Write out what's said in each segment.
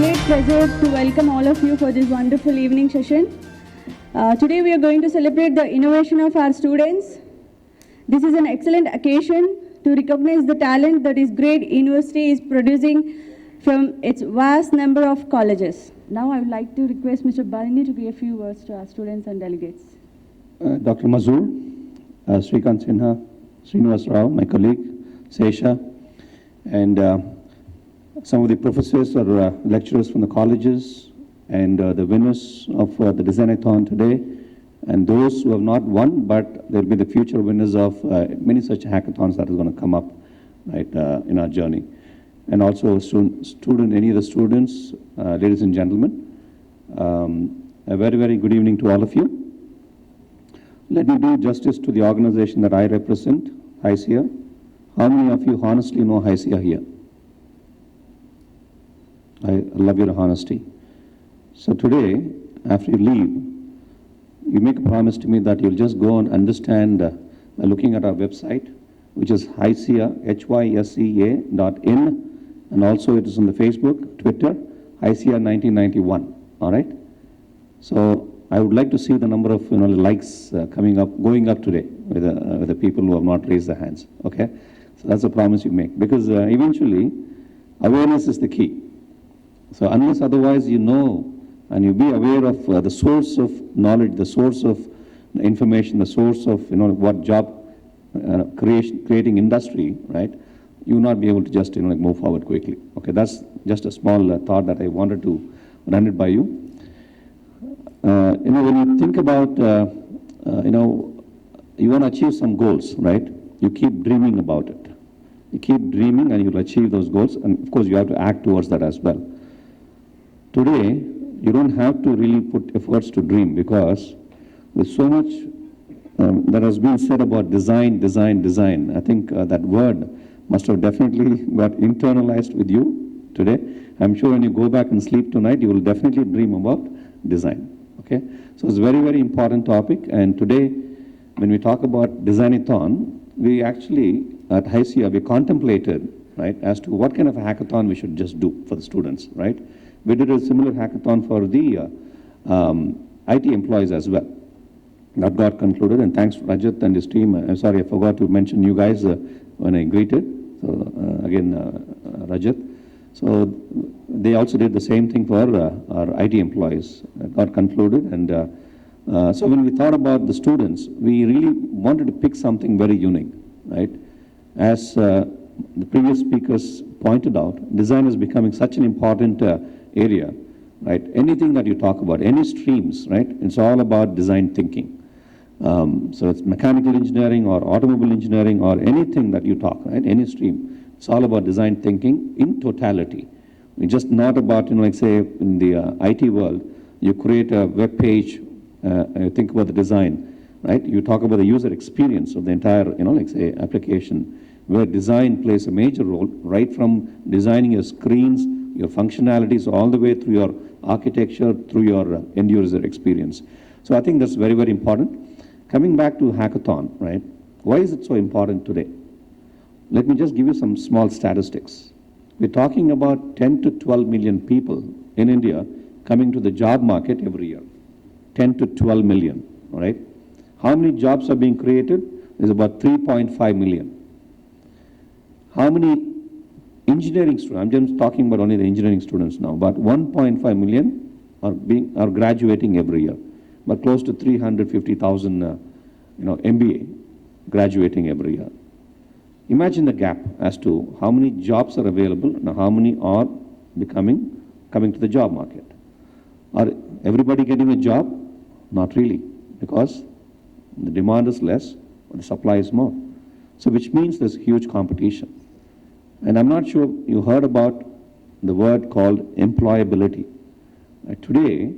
great pleasure to welcome all of you for this wonderful evening session. Today we are going to celebrate the innovation of our students. This is an excellent occasion to recognize the talent that this great university is producing from its vast number of colleges. Now I would like to request Mr. Bharani to give a few words to our students and delegates. Dr. Mazur, Srikant Sinha, Srinivas Rao, my colleague, Sesha, and some of the professors or lecturers from the colleges, and the winners of the Designathon today, and those who have not won, but they'll be the future winners of many such hackathons that is going to come up, right, in our journey. And also any of the students, ladies and gentlemen, a very, very good evening to all of you. Let me do justice to the organization that I represent, HYSEA. How many of you honestly know HYSEA here? I love your honesty. So today, after you leave, you make a promise to me that you'll just go and understand by looking at our website, which is HYSEA, HYSEA.in, and also it is on the Facebook, Twitter, HYSEA 1991, all right? So I would like to see the number of likes going up today with the people who have not raised their hands, okay? So that's a promise you make, because eventually awareness is the key. So unless otherwise you know and you be aware of the source of knowledge, the source of information, the source of what job creating industry, right? You will not be able to just move forward quickly. Okay, that's just a small thought that I wanted to run it by you. When you think about you want to achieve some goals, right? You keep dreaming about it. You keep dreaming and you'll achieve those goals, and of course you have to act towards that as well. Today, you don't have to really put efforts to dream, because there's so much that has been said about design. I think that word must have definitely got internalized with you today. I'm sure when you go back and sleep tonight, you will definitely dream about design. Okay, so it's a very, very important topic. And today, when we talk about Designathon, we actually at HYSEA we contemplated, right, as to what kind of a hackathon we should just do for the students, right? We did a similar hackathon for the IT employees as well. That got concluded, and thanks to Rajat and his team. I'm sorry, I forgot to mention you guys when I greeted. So again, Rajat. So they also did the same thing for our IT employees. It got concluded, and so when we thought about the students, we really wanted to pick something very unique, right? As the previous speakers pointed out, design is becoming such an important area, right? Anything that you talk about, any streams, right? It's all about design thinking. So it's mechanical engineering or automobile engineering or anything that you talk, right? Any stream. It's all about design thinking in totality. It's just not about, like say in the IT world, you create a web page, you think about the design, right? You talk about the user experience of the entire, like say application, where design plays a major role, right from designing your screens, your functionalities, all the way through your architecture, through your end user experience. So I think that's very, very important. Coming back to hackathon, right? Why is it so important today? Let me just give you some small statistics. We're talking about 10 to 12 million people in India coming to the job market every year. 10 to 12 million, all right? How many jobs are being created? There's about 3.5 million. How many engineering students, I'm just talking about only the engineering students now, but 1.5 million are graduating every year, but close to 350,000 MBA graduating every year. Imagine the gap as to how many jobs are available and how many are coming to the job market. Are everybody getting a job? Not really, because the demand is less, but the supply is more. So which means there's huge competition. And I'm not sure you heard about the word called employability. Today,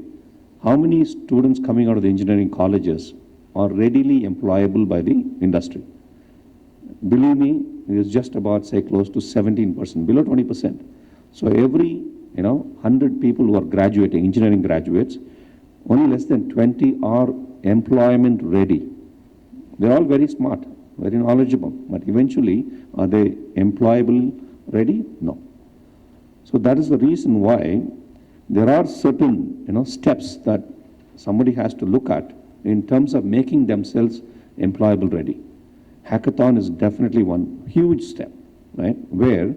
how many students coming out of the engineering colleges are readily employable by the industry? Believe me, it is just about, say, close to 17%, below 20%. So every 100 people who are graduating, engineering graduates, only less than 20 are employment ready. They're all very smart, very knowledgeable, but eventually, are they employable ready? No. So that is the reason why there are certain, steps that somebody has to look at in terms of making themselves employable ready. Hackathon is definitely one huge step, right, where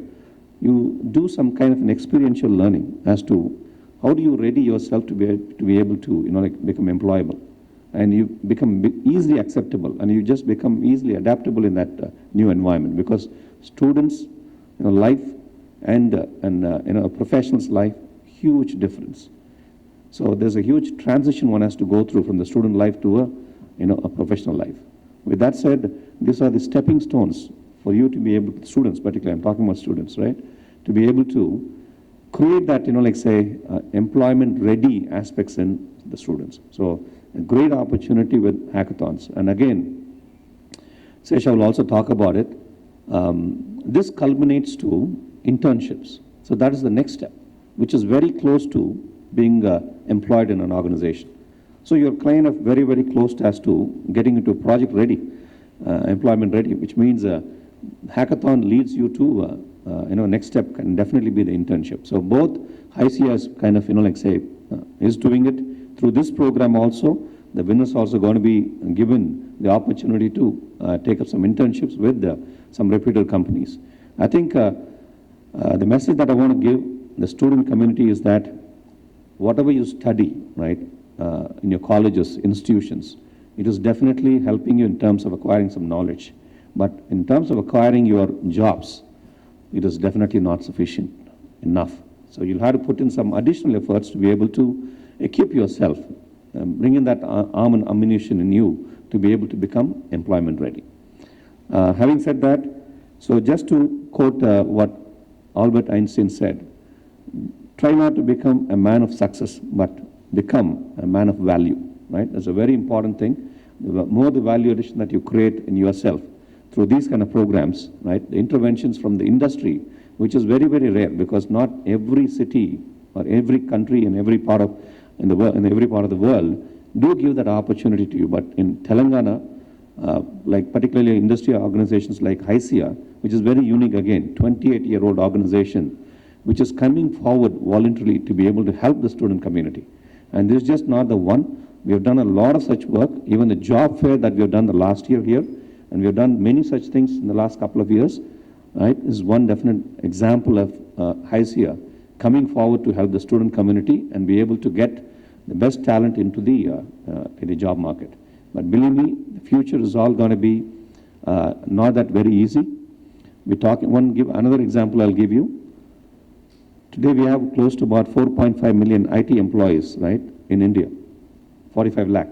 you do some kind of an experiential learning as to how do you ready yourself to be able to, become employable, and you become easily acceptable, and you just become easily adaptable in that new environment, because students, life and a professional's life, huge difference. So there's a huge transition one has to go through from the student life to a professional life. With that said, these are the stepping stones for you to be able to, students particularly, I'm talking about students, right, to be able to create that, employment ready aspects in the students. So a great opportunity with hackathons. And again, Sesha will also talk about it. This culminates to internships. So that is the next step, which is very close to being employed in an organization. So you're kind of very, very close as to getting into project ready, employment ready, which means hackathon leads you to, next step can definitely be the internship. So both HYSEA is kind of, is doing it through this program also. The winners also going to be given the opportunity to take up some internships with some reputed companies. I think the message that I want to give the student community is that whatever you study, right, in your colleges, institutions, it is definitely helping you in terms of acquiring some knowledge. But in terms of acquiring your jobs, it is definitely not sufficient enough. So you'll have to put in some additional efforts to be able to equip yourself, bring in that arm and ammunition in you to be able to become employment ready. Having said that, so just to quote what Albert Einstein said, try not to become a man of success, but become a man of value, right? That's a very important thing. The more the value addition that you create in yourself through these kind of programs, right? The interventions from the industry, which is very, very rare, because not every city or every country in every part of every part of the world do give that opportunity to you. But in Telangana, like particularly industry organizations like HYSEA, which is very unique again, 28-year-old organization, which is coming forward voluntarily to be able to help the student community. And this is just not the one. We have done a lot of such work, even the job fair that we have done the last year here, and we have done many such things in the last couple of years, right? This is one definite example of HYSEA coming forward to help the student community and be able to get the best talent into the job market. But believe me, the future is all going to be not that very easy. We're talking, another example I'll give you. Today we have close to about 4.5 million IT employees, right, in India, 45 lakh.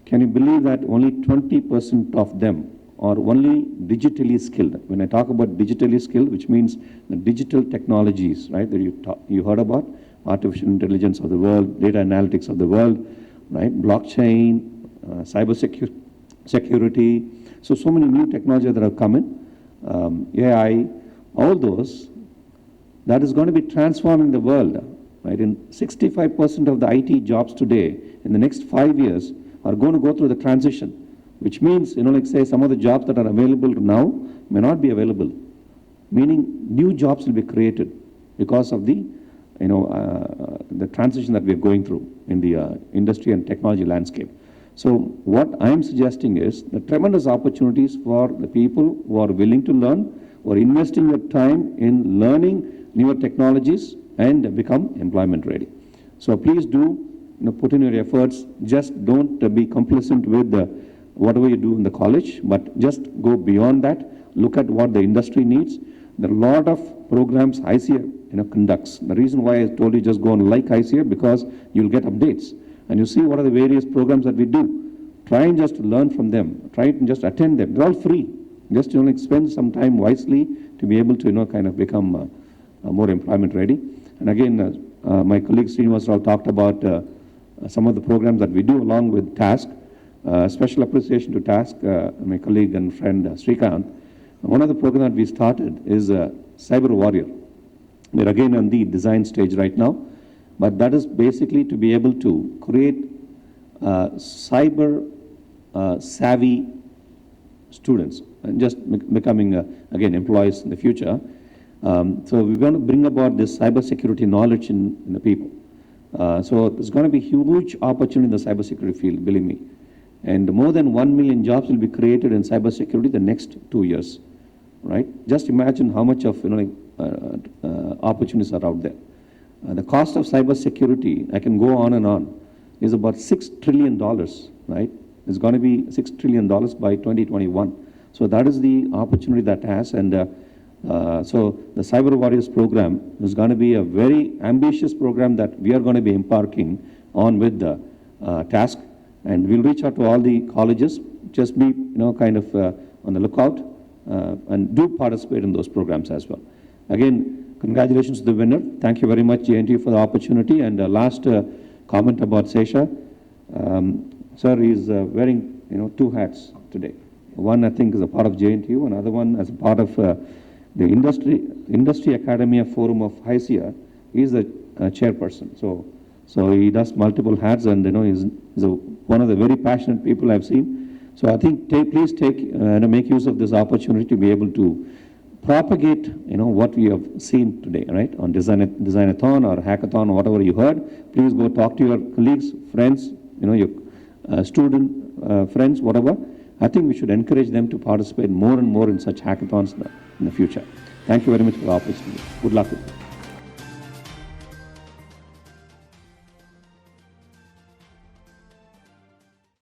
Can you believe that only 20% of them are only digitally skilled? When I talk about digitally skilled, which means the digital technologies, right, that you heard about, artificial intelligence of the world, data analytics of the world, right, blockchain, cyber security. So many new technologies that have come in, AI, all those, that is going to be transforming the world, right? In 65% of the IT jobs today, in the next 5 years, are going to go through the transition, which means, say some of the jobs that are available now may not be available, meaning new jobs will be created because of the transition that we are going through in the industry and technology landscape. So what I'm suggesting is the tremendous opportunities for the people who are willing to learn, or investing your time in learning newer technologies and become employment ready. So please do put in your efforts. Just don't be complacent with whatever you do in the college, but just go beyond that. Look at what the industry needs. There are a lot of programs HYSEA conducts. The reason why I told you just go and like HYSEA, because you'll get updates and you see what are the various programs that we do. Try and just learn from them. Try and just attend them. They're all free. Just spend some time wisely to be able to kind of become more employment ready. And again, my colleague Srinivas Rao talked about some of the programs that we do along with TASK. Special appreciation to TASK, my colleague and friend Srikanth. One of the programs that we started is Cyber Warrior. We're again on the design stage right now, but that is basically to be able to create cyber savvy students and just becoming, again, employees in the future. So we're going to bring about this cyber security knowledge in the people. So there's going to be huge opportunity in the cybersecurity field, believe me. And more than 1 million jobs will be created in cybersecurity the next 2 years, right? Just imagine how much of opportunities are out there. The cost of cybersecurity, I can go on and on, is about $6 trillion, right? It's going to be $6 trillion by 2021. So that is the opportunity that has, and so the Cyber Warriors program is going to be a very ambitious program that we are going to be embarking on with the task, and we'll reach out to all the colleges. Just be kind of on the lookout and do participate in those programs as well. Again, congratulations to the winner. Thank you very much, JNTU, for the opportunity. And last comment about Sesha. Sir is wearing two hats today. One, I think, is a part of JNTU, another one as a part of the Industry Academia Forum of HYSEA. He is the chairperson. So he does multiple hats, and he's one of the very passionate people I've seen. So I think please make use of this opportunity to be able to propagate what we have seen today, right, on Designathon or Hackathon or whatever you heard. Please go talk to your colleagues, friends, your student friends, whatever. I think we should encourage them to participate more and more in such hackathons in the future. Thank you very much for the opportunity. Good luck with it.